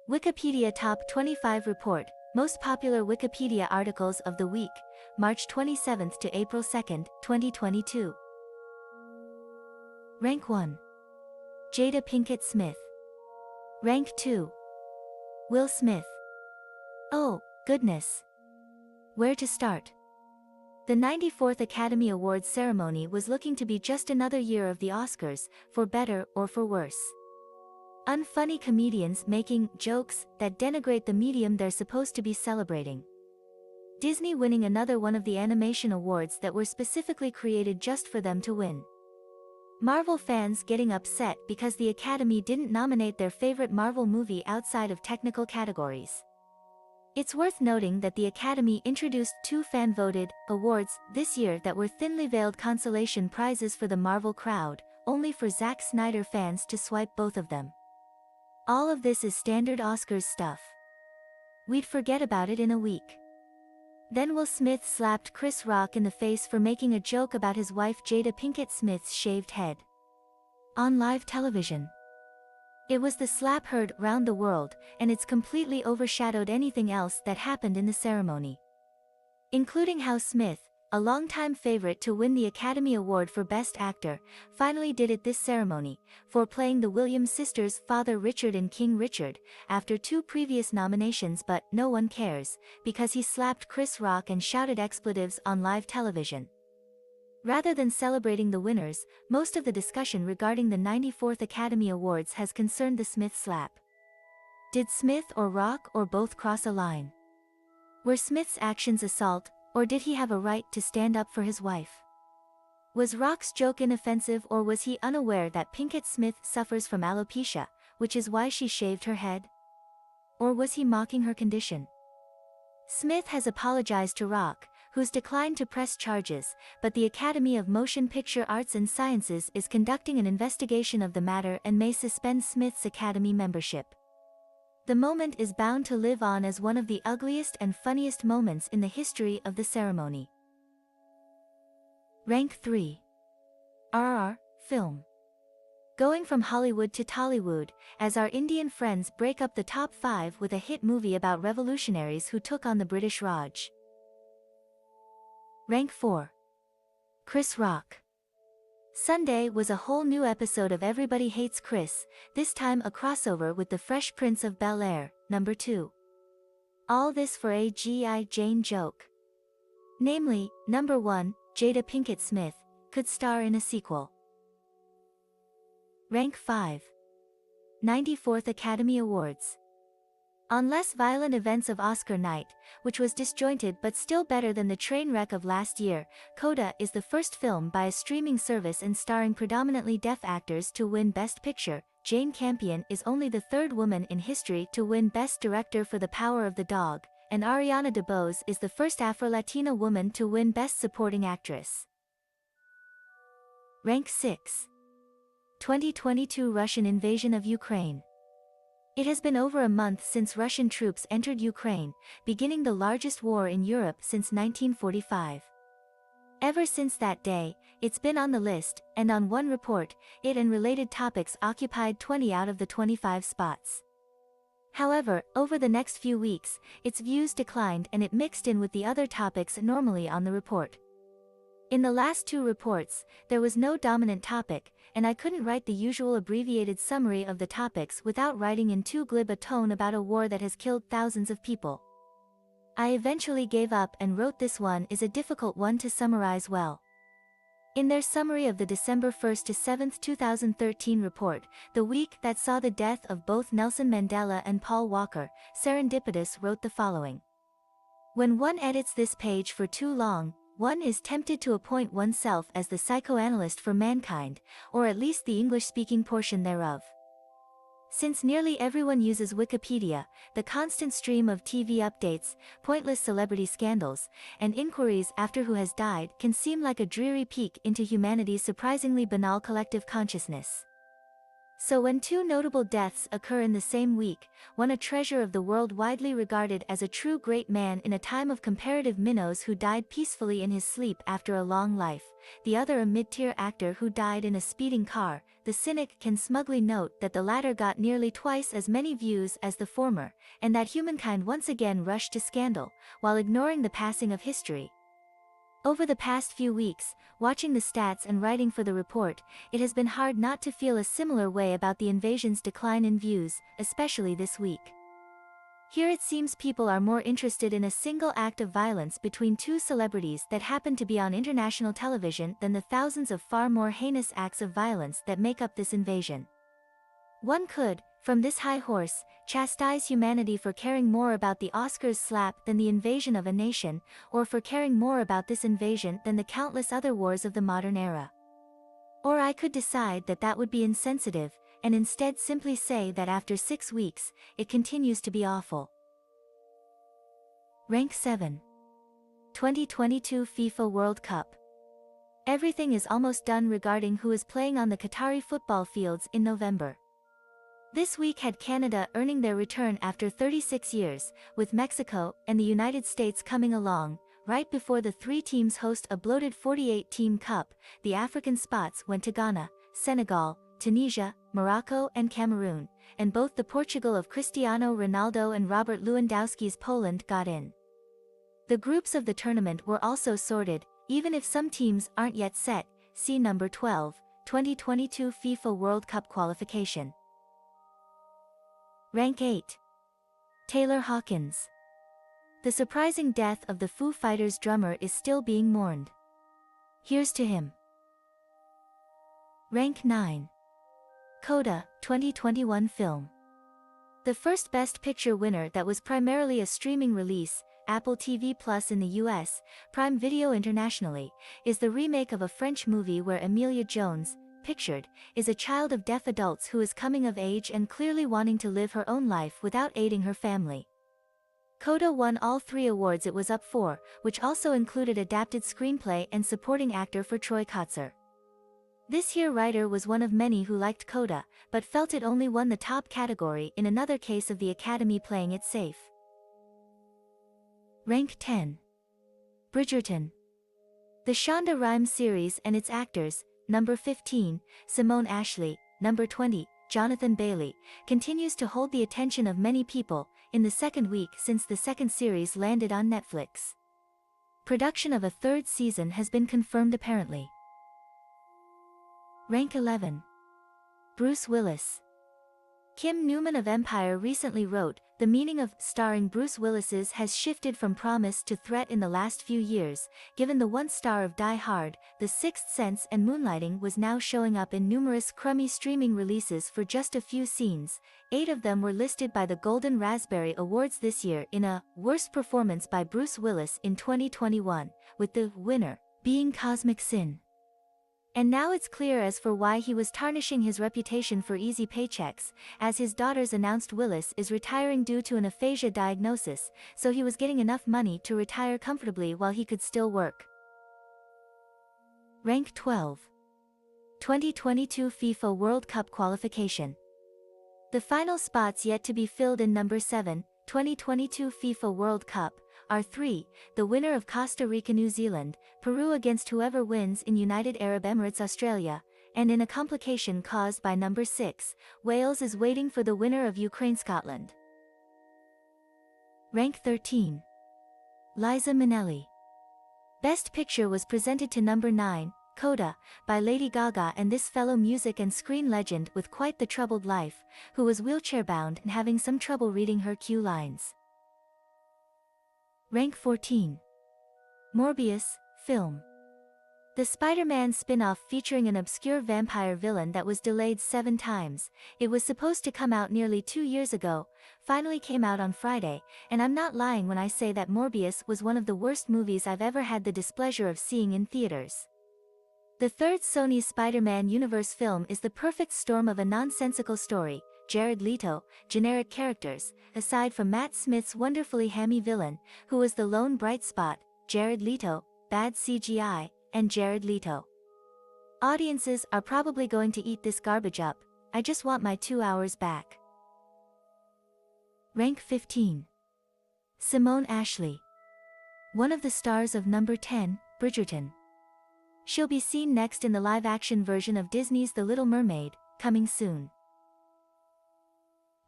Wikipedia Top 25 Report, Most Popular Wikipedia Articles of the Week, March 27 to April 2, 2022. Rank 1. Jada Pinkett Smith. Rank 2. Will Smith. Oh, goodness. Where to start? The 94th Academy Awards ceremony was looking to be just another year of the Oscars, for better or for worse. Unfunny comedians making jokes that denigrate the medium they're supposed to be celebrating. Disney winning another one of the animation awards that were specifically created just for them to win. Marvel fans getting upset because the Academy didn't nominate their favorite Marvel movie outside of technical categories. It's worth noting that the Academy introduced two fan-voted awards this year that were thinly veiled consolation prizes for the Marvel crowd, only for Zack Snyder fans to swipe both of them. All of this is standard Oscars stuff. We'd forget about it in a week. Then Will Smith slapped Chris Rock in the face for making a joke about his wife Jada Pinkett Smith's shaved head. On live television. It was the slap heard round the world, and it's completely overshadowed anything else that happened in the ceremony. Including how Smith, a longtime favorite to win the Academy Award for Best Actor, finally did it this ceremony, for playing the Williams sisters' father Richard in King Richard, after two previous nominations, but no one cares, because he slapped Chris Rock and shouted expletives on live television. Rather than celebrating the winners, most of the discussion regarding the 94th Academy Awards has concerned the Smith slap. Did Smith or Rock or both cross a line? Were Smith's actions assault, or did he have a right to stand up for his wife? Was Rock's joke inoffensive, or was he unaware that Pinkett Smith suffers from alopecia, which is why she shaved her head? Or was he mocking her condition? Smith has apologized to Rock, who's declined to press charges, but the Academy of Motion Picture Arts and Sciences is conducting an investigation of the matter and may suspend Smith's Academy membership. The moment is bound to live on as one of the ugliest and funniest moments in the history of the ceremony. Rank 3. RRR, Film. Going from Hollywood to Tollywood, as our Indian friends break up the top 5 with a hit movie about revolutionaries who took on the British Raj. Rank 4. Chris Rock. Sunday was a whole new episode of Everybody Hates Chris, this time a crossover with The Fresh Prince of Bel-Air, number 2. All this for a G.I. Jane joke. Namely, number 1, Jada Pinkett Smith, could star in a sequel. Rank 5. 94th Academy Awards. On less violent events of Oscar night, which was disjointed but still better than the train wreck of last year, Coda is the first film by a streaming service and starring predominantly deaf actors to win Best Picture. Jane Campion is only the third woman in history to win Best Director for The Power of the Dog, and Ariana DeBose is the first Afro-Latina woman to win Best Supporting Actress. Rank 6. 2022 Russian invasion of Ukraine. It has been over a month since Russian troops entered Ukraine, beginning the largest war in Europe since 1945. Ever since that day, it's been on the list, and on one report, it and related topics occupied 20 out of the 25 spots. However, over the next few weeks, its views declined and it mixed in with the other topics normally on the report. In the last two reports, there was no dominant topic, and I couldn't write the usual abbreviated summary of the topics without writing in too glib a tone about a war that has killed thousands of people. I eventually gave up and wrote this one is a difficult one to summarize well. In their summary of the December 1 to 7, 2013 report, the week that saw the death of both Nelson Mandela and Paul Walker, Serendipitous wrote the following. When one edits this page for too long, one is tempted to appoint oneself as the psychoanalyst for mankind, or at least the English-speaking portion thereof. Since nearly everyone uses Wikipedia, the constant stream of TV updates, pointless celebrity scandals, and inquiries after who has died can seem like a dreary peek into humanity's surprisingly banal collective consciousness. So when two notable deaths occur in the same week, one a treasure of the world widely regarded as a true great man in a time of comparative minnows who died peacefully in his sleep after a long life, the other a mid-tier actor who died in a speeding car, the cynic can smugly note that the latter got nearly twice as many views as the former, and that humankind once again rushed to scandal, while ignoring the passing of history. Over the past few weeks, watching the stats and writing for the report, it has been hard not to feel a similar way about the invasion's decline in views, especially this week. Here it seems people are more interested in a single act of violence between two celebrities that happen to be on international television than the thousands of far more heinous acts of violence that make up this invasion. One could, from this high horse, chastise humanity for caring more about the Oscars slap than the invasion of a nation, or for caring more about this invasion than the countless other wars of the modern era. Or I could decide that that would be insensitive, and instead simply say that after 6 weeks, it continues to be awful. Rank 7. 2022 FIFA World Cup. Everything is almost done regarding who is playing on the Qatari football fields in November. This week had Canada earning their return after 36 years, with Mexico and the United States coming along. Right before the three teams host a bloated 48-team cup, the African spots went to Ghana, Senegal, Tunisia, Morocco and Cameroon, and both the Portugal of Cristiano Ronaldo and Robert Lewandowski's Poland got in. The groups of the tournament were also sorted, even if some teams aren't yet set. See number 12, 2022 FIFA World Cup qualification. Rank 8. Taylor Hawkins. The surprising death of the Foo Fighters drummer is still being mourned. Here's to him. Rank 9. Coda, 2021 film. The first Best Picture winner that was primarily a streaming release, Apple TV Plus in the US, Prime Video internationally, is the remake of a French movie where Emilia Jones, pictured, is a child of deaf adults who is coming of age and clearly wanting to live her own life without aiding her family. Coda won all 3 awards it was up for, which also included Adapted Screenplay and Supporting Actor for Troy Kotsur. This here writer was one of many who liked Coda, but felt it only won the top category in another case of the Academy playing it safe. Rank 10. Bridgerton. The Shonda Rhimes series and its actors, number 15, Simone Ashley, number 20, Jonathan Bailey, continues to hold the attention of many people, in the second week since the second series landed on Netflix. Production of a 3rd season has been confirmed apparently. Rank 11. Bruce Willis. Kim Newman of Empire recently wrote, "The meaning of starring Bruce Willis's has shifted from promise to threat in the last few years, given the once star of Die Hard, The Sixth Sense and Moonlighting was now showing up in numerous crummy streaming releases for just a few scenes. 8 of them were listed by the Golden Raspberry Awards this year in a Worst Performance by Bruce Willis in 2021, with the winner being Cosmic Sin. And now it's clear as for why he was tarnishing his reputation for easy paychecks, as his daughters announced Willis is retiring due to an aphasia diagnosis, so he was getting enough money to retire comfortably while he could still work. Rank 12. 2022 FIFA World Cup qualification. The final spots yet to be filled in number 7, 2022 FIFA World Cup, are 3, the winner of Costa Rica New Zealand, Peru against whoever wins in United Arab Emirates Australia, and in a complication caused by number 6, Wales is waiting for the winner of Ukraine Scotland. Rank 13. Liza Minnelli. Best Picture was presented to number 9, Coda, by Lady Gaga and this fellow music and screen legend with quite the troubled life, who was wheelchair-bound and having some trouble reading her cue lines. Rank 14. Morbius, film. The Spider-Man spin-off featuring an obscure vampire villain that was delayed 7 times, it was supposed to come out nearly 2 years ago, finally came out on Friday, and I'm not lying when I say that Morbius was one of the worst movies I've ever had the displeasure of seeing in theaters. The third Sony Spider-Man universe film is the perfect storm of a nonsensical story, Jared Leto, generic characters, aside from Matt Smith's wonderfully hammy villain, who was the lone bright spot, Jared Leto, bad CGI, and Jared Leto. Audiences are probably going to eat this garbage up, I just want my 2 hours back. Rank 15. Simone Ashley. One of the stars of number 10, Bridgerton. She'll be seen next in the live-action version of Disney's The Little Mermaid, coming soon.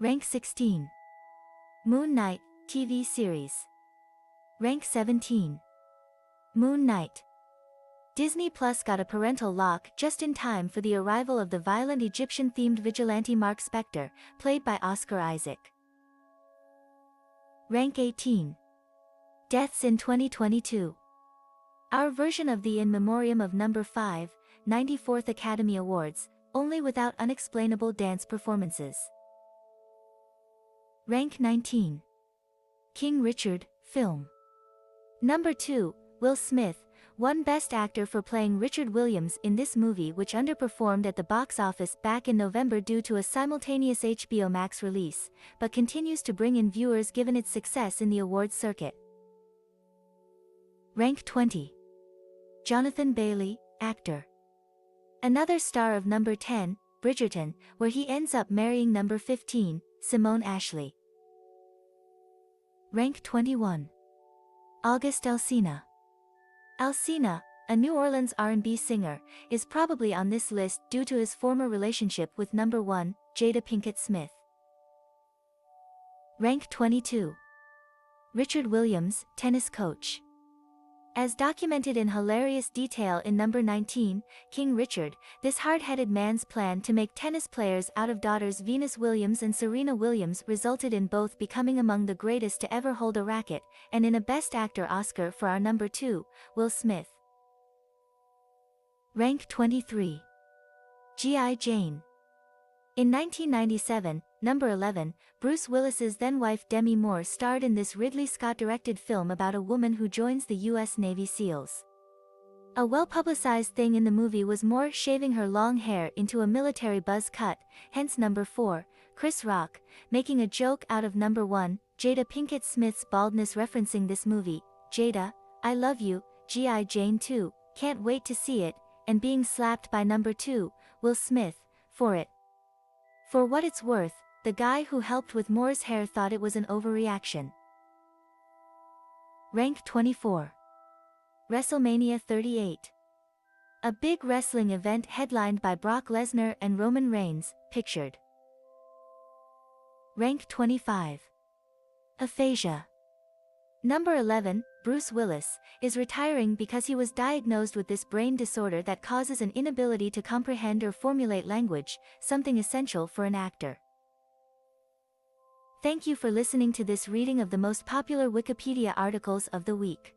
Rank 16. Moon Knight, TV series. Rank 17. Moon Knight. Disney Plus got a parental lock just in time for the arrival of the violent Egyptian-themed vigilante Mark Spector, played by Oscar Isaac. Rank 18. Deaths in 2022. Our version of the In Memoriam of number 5, 94th Academy Awards, only without unexplainable dance performances. Rank 19. King Richard, film. Number 2, Will Smith, won Best Actor for playing Richard Williams in this movie, which underperformed at the box office back in November due to a simultaneous HBO Max release, but continues to bring in viewers given its success in the awards circuit. Rank 20. Jonathan Bailey, actor. Another star of number 10, Bridgerton, where he ends up marrying number 15, Simone Ashley. Rank 21. August Alsina. Alsina, a New Orleans R&B singer, is probably on this list due to his former relationship with number 1, Jada Pinkett Smith. Rank 22. Richard Williams, tennis coach. As documented in hilarious detail in number 19, King Richard, this hard-headed man's plan to make tennis players out of daughters Venus Williams and Serena Williams resulted in both becoming among the greatest to ever hold a racket, and in a Best Actor Oscar for our number 2, Will Smith. Rank 23. G.I. Jane. In 1997, number 11, Bruce Willis's then-wife Demi Moore starred in this Ridley Scott-directed film about a woman who joins the U.S. Navy SEALs. A well-publicized thing in the movie was Moore shaving her long hair into a military buzz cut, hence number 4, Chris Rock, making a joke out of number 1, Jada Pinkett Smith's baldness referencing this movie, Jada, I love you, G.I. Jane 2, can't wait to see it, and being slapped by number 2, Will Smith, for it. For what it's worth, the guy who helped with Moore's hair thought it was an overreaction. Rank 24. WrestleMania 38. A big wrestling event headlined by Brock Lesnar and Roman Reigns, pictured. Rank 25. Aphasia. Number 11, Bruce Willis, is retiring because he was diagnosed with this brain disorder that causes an inability to comprehend or formulate language, something essential for an actor. Thank you for listening to this reading of the most popular Wikipedia articles of the week.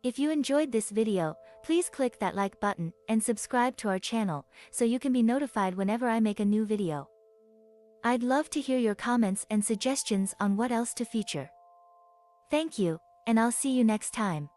If you enjoyed this video, please click that like button and subscribe to our channel so you can be notified whenever I make a new video. I'd love to hear your comments and suggestions on what else to feature. Thank you, and I'll see you next time.